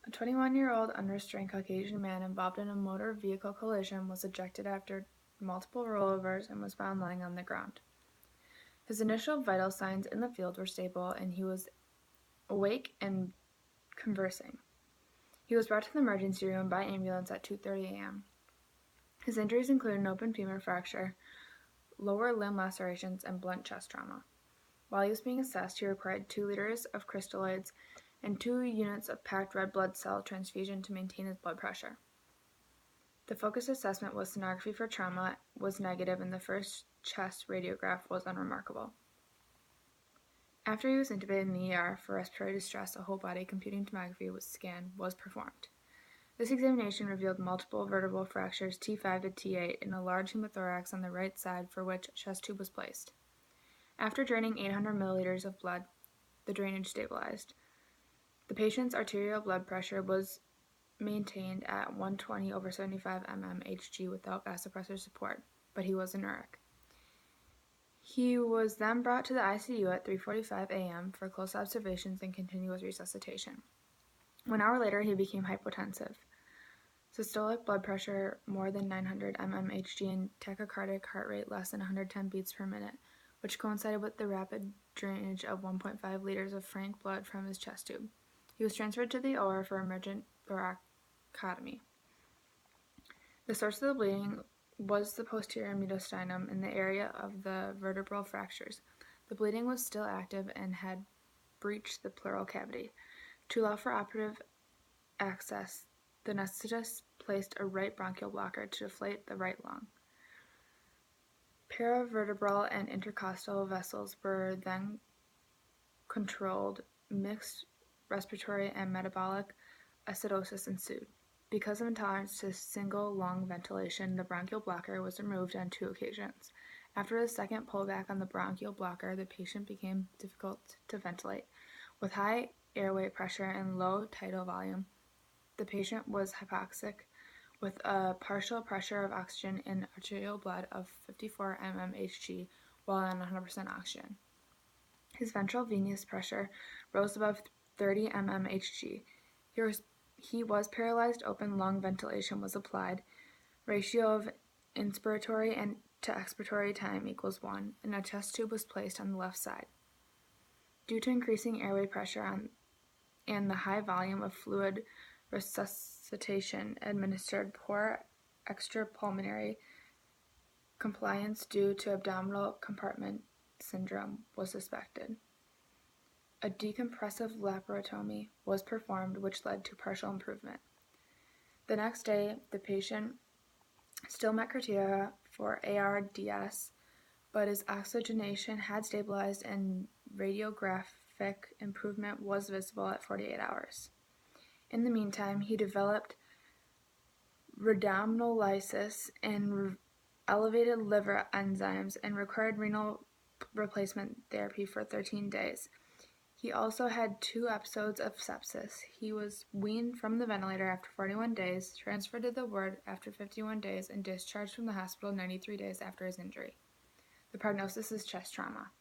A 21-year-old unrestrained Caucasian man involved in a motor vehicle collision was ejected after multiple rollovers and was found lying on the ground. His initial vital signs in the field were stable, and he was awake and conversing. He was brought to the emergency room by ambulance at 2:30 a.m. His injuries included an open femur fracture, lower limb lacerations, and blunt chest trauma. While he was being assessed, he required 2 liters of crystalloids and 2 units of packed red blood cell transfusion to maintain his blood pressure. The focused assessment with sonography for trauma was negative, and the first chest radiograph was unremarkable. After he was intubated in the ER for respiratory distress, a whole-body computing tomography scan was performed. This examination revealed multiple vertebral fractures T5 to T8 and a large pneumothorax on the right side for which a chest tube was placed. After draining 800 milliliters of blood, the drainage stabilized. The patient's arterial blood pressure was maintained at 120/75 mmHg without vasopressor support, but he was anuric. He was then brought to the ICU at 3:45 a.m. for close observations and continuous resuscitation. 1 hour later, he became hypotensive. Systolic blood pressure more than 900 mmHg and tachycardic heart rate less than 110 beats per minute, which coincided with the rapid drainage of 1.5 liters of frank blood from his chest tube. He was transferred to the OR for emergent thoracotomy. The source of the bleeding was the posterior mediastinum in the area of the vertebral fractures. The bleeding was still active and had breached the pleural cavity. To allow for operative access, the anesthetist placed a right bronchial blocker to deflate the right lung. Paravertebral and intercostal vessels were then controlled. Mixed respiratory and metabolic acidosis ensued. Because of intolerance to single lung ventilation, the bronchial blocker was removed on 2 occasions. After the second pullback on the bronchial blocker, the patient became difficult to ventilate. With high airway pressure and low tidal volume, the patient was hypoxic with a partial pressure of oxygen in arterial blood of 54 mmHg while on 100% oxygen. His ventral venous pressure rose above 30 mmHg. He was paralyzed. Open lung ventilation was applied. Ratio of inspiratory and to expiratory time equals 1, and a chest tube was placed on the left side. Due to increasing airway pressure and the high volume of fluid, resuscitation administered poor extrapulmonary compliance due to abdominal compartment syndrome was suspected. A decompressive laparotomy was performed, which led to partial improvement. The next day, the patient still met criteria for ARDS, but his oxygenation had stabilized and radiographic improvement was visible at 48 hours. In the meantime, he developed rhabdomyolysis and elevated liver enzymes and required renal replacement therapy for 13 days. He also had 2 episodes of sepsis. He was weaned from the ventilator after 41 days, transferred to the ward after 51 days, and discharged from the hospital 93 days after his injury. The prognosis is chest trauma.